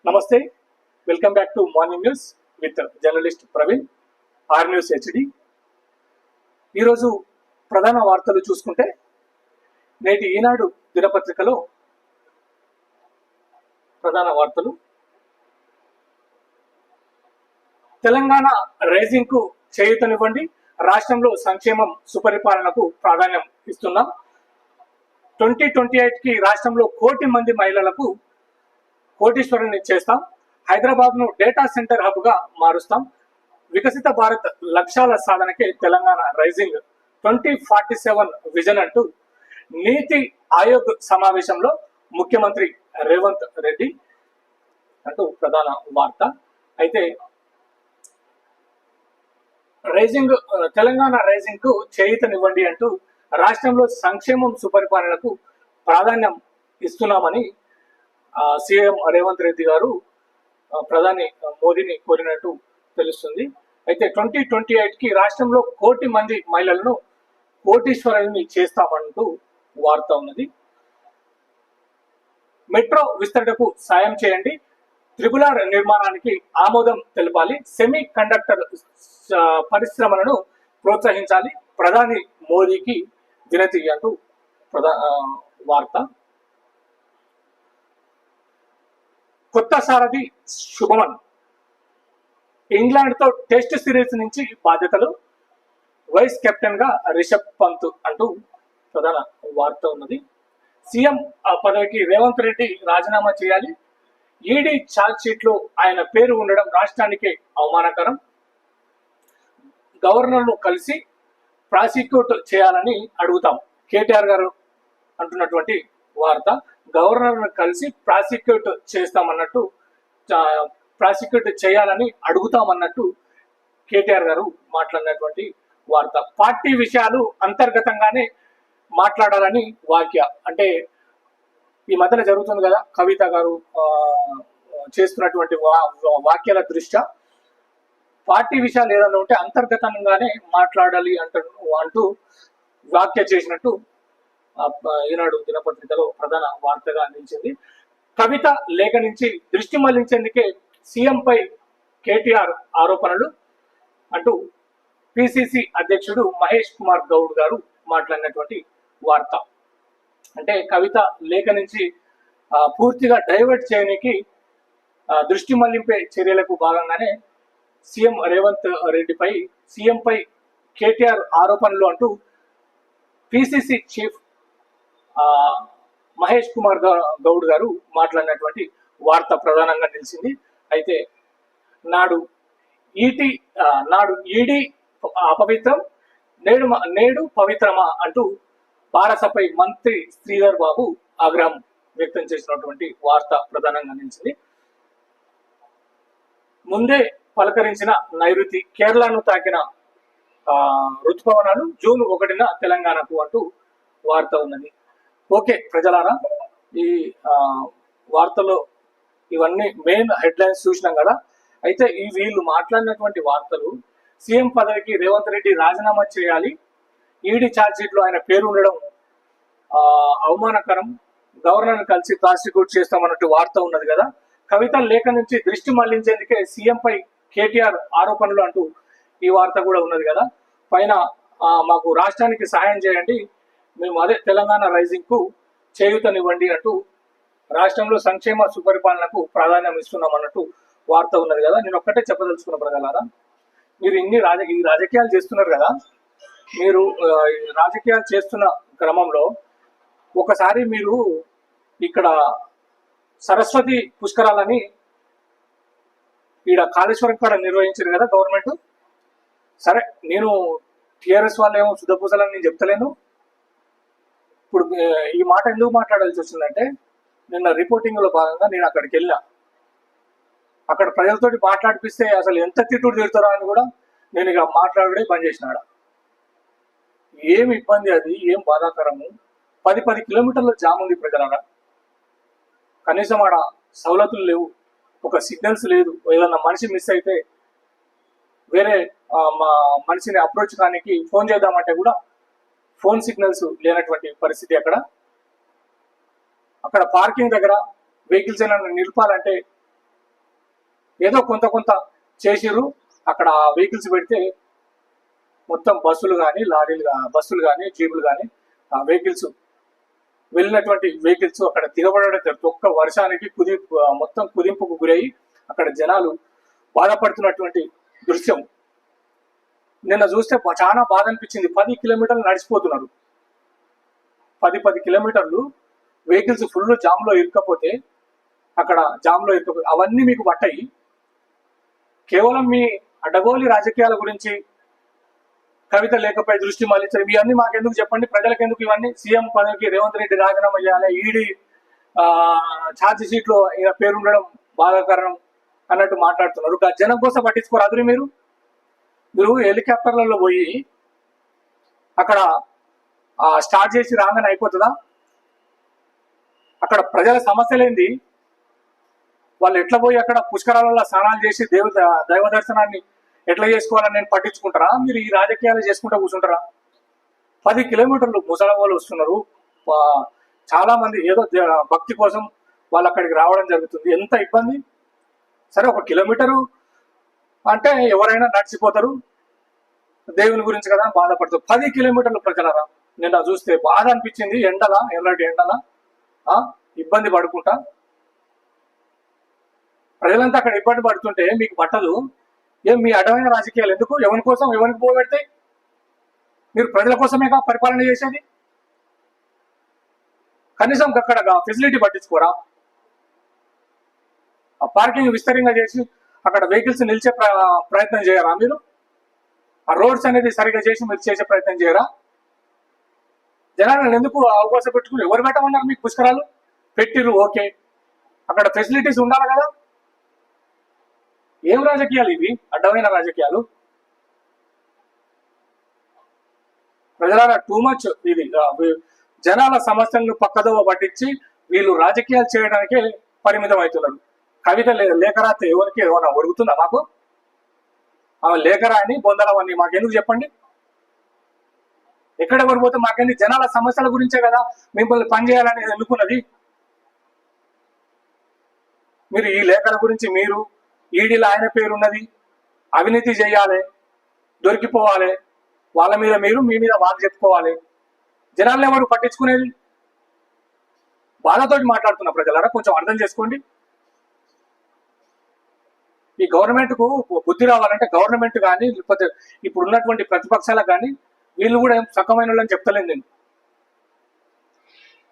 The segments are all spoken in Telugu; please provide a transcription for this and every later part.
నమస్తే, welcome back to morning news with journalist Praveen, R news HD. ఈరోజు ప్రధాన వార్తలు చూసుకుంటే, నేటి ఈనాడు దినపత్రికలో ప్రధాన వార్తలు: తెలంగాణ రైజింగ్ కు చేయూతనివ్వండి, రాష్ట్రంలో సంక్షేమం సుపరిపాలనకు ప్రాధాన్యం ఇస్తున్నాం. 2028కి రాష్ట్రంలో 1 కోటి మంది మహిళలకు కోటీశ్వరుని చేస్తాం. హైదరాబాద్ ను డేటా సెంటర్ హబ్ గా మారుస్తాం. వికసిత భారత్ లక్ష్యాల సాధనకే తెలంగాణ రైజింగ్ 2047 విజన్ అంటూ నీతి ఆయోగ్ సమావేశంలో ముఖ్యమంత్రి రేవంత్ రెడ్డి అంటూ ప్రధాన వార్త. అయితే తెలంగాణ రైజింగ్ కు చేయూతనివ్వండి అంటూ రాష్ట్రంలో సంక్షేమం సుపరిపాలనకు ప్రాధాన్యం ఇస్తున్నామని సీఎం రేవంత్ రెడ్డి గారు ప్రధాని మోదీని కోరినట్టు తెలుస్తుంది. అయితే 2028కి రాష్ట్రంలో 1 కోటి మంది మహిళలను కోటీశ్వరుని చేస్తామంటూ వార్త ఉన్నది. మెట్రో విస్తరణకు సాయం చేయండి, త్రిపుల్ నిర్మాణానికి ఆమోదం తెలపాలి, సెమీ కండక్టర్ పరిశ్రమలను ప్రోత్సహించాలి, ప్రధాని మోదీకి వినతి అంటూ వార్త. కొత్త సారథి శుభమన్ ఇంగ్లాండ్ తో టెస్ట్ సిరీస్ నుంచి బాధ్యతలు, వైస్ కెప్టెన్ గా రిషబ్ పంత్ అంటూ ప్రధాన వార్త ఉన్నది. సీఎం పదవికి రేవంత్ రెడ్డి రాజీనామా చేయాలి, ఈడీ ఛార్జ్ షీట్ లో ఆయన పేరు ఉండడం రాష్ట్రానికి అవమానకరం, గవర్నర్ను కలిసి ప్రాసిక్యూట్ చేయాలని అడుగుతాం. కేటీఆర్ గారు అంటున్నటువంటి వార్త. గవర్నర్ను కలిసి ప్రాసిక్యూట్ చేస్తామన్నట్టు, ప్రాసిక్యూట్ చేయాలని అడుగుతామన్నట్టు కేటీఆర్ గారు మాట్లాడినటువంటి వార్త. పార్టీ విషయాలు అంతర్గతంగానే మాట్లాడాలని వాక్య. అంటే ఈ మధ్యన జరుగుతుంది కదా, కవిత గారు చేస్తున్నటువంటి వాక్యాల దృష్ట్యా పార్టీ విషయాలు ఏదైనా ఉంటే అంతర్గతంగానే మాట్లాడాలి అంటూ వ్యాఖ్య చేసినట్టు ఈనాడు దినపత్రికలో ప్రధాన వార్తగా నిలిచింది. కవిత లేఖ నుంచి దృష్టి మళ్లించేందుకే సీఎంపై కేటీఆర్ ఆరోపణలు అంటూ పిసిసి అధ్యక్షుడు మహేష్ కుమార్ గౌడ్ గారు మాట్లాడినటువంటి వార్త. అంటే కవిత లేఖ నుంచి పూర్తిగా డైవర్ట్ చేయడానికి దృష్టి మళ్లింపే చర్యలకు భాగంగానే సీఎం రేవంత్ రెడ్డిపై సీఎంపై కేటీఆర్ ఆరోపణలు అంటూ పిసిసి చీఫ్ మహేష్ కుమార్ గౌడ్ గారు మాట్లాడినటువంటి వార్త ప్రధానంగా నిలిచింది. అయితే నాడు ఈడీ అపవిత్రం, నేడు పవిత్రమా అంటూ భారసపై మంత్రి శ్రీధర్ బాబు ఆగ్రహం వ్యక్తం చేసినటువంటి వార్త ప్రధానంగా నిలిచింది. ముందే పలకరించిన నైరుతి, కేరళను తాకిన ఋతుపవనాలు జూన్ 1న తెలంగాణకు అంటూ వార్త ఉన్నది. ఓకే ప్రజలారా, ఈ వార్తలో ఇవన్నీ మెయిన్ హెడ్లైన్స్ చూసినాం కదా. అయితే వీళ్ళు మాట్లాడినటువంటి వార్తలు, సీఎం పదవికి రేవంత్ రెడ్డి రాజీనామా చేయాలి, ఈడీ ఛార్జ్షీట్ లో ఆయన పేరు ఉండడం అవమానకరం, గవర్నర్ను కలిసి ప్రాసిక్యూట్ చేస్తామన్నట్టు వార్త ఉన్నది కదా. కవిత లేఖ నుంచి దృష్టి మళ్లించేందుకే సీఎంపై కేటీఆర్ ఆరోపణలు అంటూ ఈ వార్త కూడా ఉన్నది కదా. పైన మాకు రాష్ట్రానికి సహాయం చేయండి, మేము అదే తెలంగాణ రైజింగ్ కు చేయూతనివ్వండి అంటూ రాష్ట్రంలో సంక్షేమ సుపరిపాలనకు ప్రాధాన్యం ఇస్తున్నాం అన్నట్టు వార్త ఉన్నది కదా. నేను ఒక్కటే చెప్పదలుచుకున్న ప్రజలారా, మీరు ఈ రాజకీయాలు చేస్తున్నారు కదా, మీరు రాజకీయాలు చేస్తున్న క్రమంలో ఒకసారి మీరు ఇక్కడ సరస్వతి పుష్కరాలని ఈడ కాళేశ్వరం కాడ నిర్వహించారు కదా గవర్నమెంట్. సరే, నేను టిఆర్ఎస్ వాళ్ళు ఏమో శుద్ధపూసలని నేను చెప్తలేను. ఇప్పుడు ఈ మాట ఎందుకు మాట్లాడాల్సి వచ్చిందంటే, నిన్న రిపోర్టింగ్ లో భాగంగా నేను అక్కడికి వెళ్ళా. అక్కడ ప్రజలతోటి మాట్లాడిపిస్తే అసలు ఎంత తిట్టుడు తిడతారో అని కూడా నేను ఇక మాట్లాడే బంద్ చేసినాడ. ఏం ఇబ్బంది అది, ఏం బాధాకరము. 10 కిలోమీటర్ల జామ్ ఉంది ప్రజలారా. కనీసం ఆడ సవలతులు లేవు, ఒక సిగ్నల్స్ లేదు. ఏదన్నా మనిషి మిస్ అయితే వేరే మనిషిని అప్రోచ్ కానికి ఫోన్ చేద్దామంటే కూడా ఫోన్ సిగ్నల్స్ లేనటువంటి పరిస్థితి. అక్కడ పార్కింగ్ దగ్గర వెహికల్స్ ఏమైనా నిలపాలంటే ఏదో కొంత కొంత చేసిర్రు. అక్కడ వెహికల్స్ పెడితే మొత్తం బస్సులు కానీ బస్సులు కానీ జీపులు కానీ వెహికల్స్ వెళ్ళినటువంటి వెహికల్స్ అక్కడ తిరగబడడం జరుగుతుంది. ఒక్క వర్షానికి మొత్తం కుదింపుకు గురై అక్కడ జనాలు బాధపడుతున్నటువంటి దృశ్యం నిన్న చూస్తే చాలా బాధ అనిపించింది. 10 కిలోమీటర్లు నడిచిపోతున్నారు. 10 కిలోమీటర్లు వెహికల్స్ ఫుల్ జామ్లో ఇరుక్కపోతే అవన్నీ మీకు పట్టాయి. కేవలం మీ అడ్డగోలి రాజకీయాల గురించి కవిత లేఖపై దృష్టి మళ్ళించడం ఇవన్నీ మాకెందుకు చెప్పండి, ప్రజలకు ఎందుకు ఇవన్నీ? సీఎం పదవికి రేవంత్ రెడ్డి రాజీనామా చేయాలి, ఈడీ ఛార్జ్ షీట్ లో ఈయన పేరు ఉండడం బాధాకరం అన్నట్టు మాట్లాడుతున్నారు. జనం కోసం పట్టించుకోరాదు. మీరు హెలికాప్టర్లలో పోయి అక్కడ స్టార్ట్ చేసి రాగానే అయిపోతుందా? అక్కడ ప్రజల సమస్యలేంది, వాళ్ళు ఎట్లా పోయి అక్కడ పుష్కరాలలో స్నానాలు చేసి దైవ దర్శనాన్ని ఎట్లా చేసుకోవాలని నేను పట్టించుకుంటారా? మీరు ఈ రాజకీయాలు చేసుకుంటూ కూర్చుంటారా? 10 కిలోమీటర్లు ముసలి వాళ్ళు వస్తున్నారు. చాలా మంది ఏదో భక్తి కోసం వాళ్ళు అక్కడికి రావడం జరుగుతుంది. ఎంత ఇబ్బంది. సరే 1 కిలోమీటరు అంటే ఎవరైనా నడిచిపోతారు, దేవుని గురించి కదా బాధపడతారు. 10 కిలోమీటర్లు ప్రజలరా, నిన్న చూస్తే బాధ అనిపించింది. ఎర్రటి ఎండల ఇబ్బంది పడుకుంటా ప్రజలంతా అక్కడ ఇబ్బంది పడుతుంటే మీకు పట్టదు. మీ అడ్డమైన రాజకీయాలు ఎందుకు? ఎవరి కోసం ఎవరికి పోగొడతాయి? మీరు ప్రజల కోసమేగా పరిపాలన చేసేది. కనీసం అక్కడ ఫెసిలిటీ పట్టించుకోరా? ఆ పార్కింగ్ విస్తరంగా చేసి అక్కడ వెహికల్స్ నిలిచే ప్రయత్నం చేయరా? మీరు ఆ రోడ్స్ అనేది సరిగా చేసి మీరు చేసే ప్రయత్నం చేయరా? జనాలను ఎందుకు అవకాశం పెట్టుకుని ఎవరు పెట్టమన్నారు? మీకు పుష్కరాలు పెట్టిరు, ఓకే, అక్కడ ఫెసిలిటీస్ ఉండాలి కదా. ఏం రాజకీయాలు ఇవి? అడ్డమైన రాజకీయాలు. ప్రజల టూ మచ్ ఇది. జనాల సమస్యలను పక్కదోవ పట్టించి వీళ్ళు రాజకీయాలు చేయడానికే పరిమితం అవుతున్నారు. కవిత లేఖరాతే ఎవరికి ఏమైనా ఒరుగుతుందా? మాకు ఆమె లేఖరా అని బొందలవన్నీ మాకెందుకు చెప్పండి? ఎక్కడ పడిపోతే మాకెందుకు? జనాల సమస్యల గురించే కదా మిమ్మల్ని పనిచేయాలని ఎన్నుకున్నది. మీరు ఈ లేఖల గురించి మీరు ఈడీలో ఆయన పేరున్నది, అవినీతి చేయాలి, దొరికిపోవాలి, వాళ్ళ మీద మీరు, మీ మీద వాళ్ళు చెప్పుకోవాలి. జనాలను ఎవరు పట్టించుకునేది? బాధతోటి మాట్లాడుతున్న ప్రజలారా కొంచెం అర్థం చేసుకోండి. ఈ గవర్నమెంట్కు బుద్ధి రావాలంటే గవర్నమెంట్ కానీ లేకపోతే ఇప్పుడు ఉన్నటువంటి ప్రతిపక్షాలకు కానీ వీళ్ళు కూడా ఏం సక్కమైన వాళ్ళని చెప్తలేదు నేను.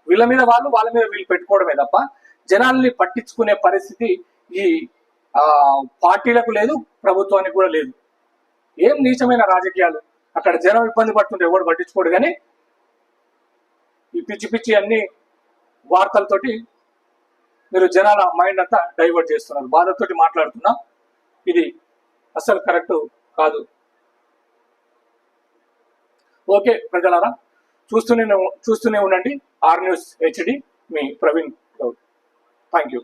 వీళ్ళ మీద వాళ్ళు, వాళ్ళ మీద వీళ్ళు పెట్టుకోవడమే తప్ప జనాల్ని పట్టించుకునే పరిస్థితి ఈ పార్టీలకు లేదు, ప్రభుత్వానికి కూడా లేదు. ఏం నీచమైన రాజకీయాలు. అక్కడ జనం ఇబ్బంది పడుతుంటే ఎవరు పట్టించుకోడు. కానీ ఈ పిచ్చి పిచ్చి అన్ని వార్తలతోటి మీరు జనాల మైండ్ అంతా డైవర్ట్ చేస్తున్నారు. బాధతోటి మాట్లాడుతున్నా, ఇది అసలు కరెక్ట్ కాదు. ఓకే ప్రజలారా, చూస్తూనే ఉండండి ఆర్ న్యూస్ HD. మీ ప్రవీణ్ గౌడ్. Thank you.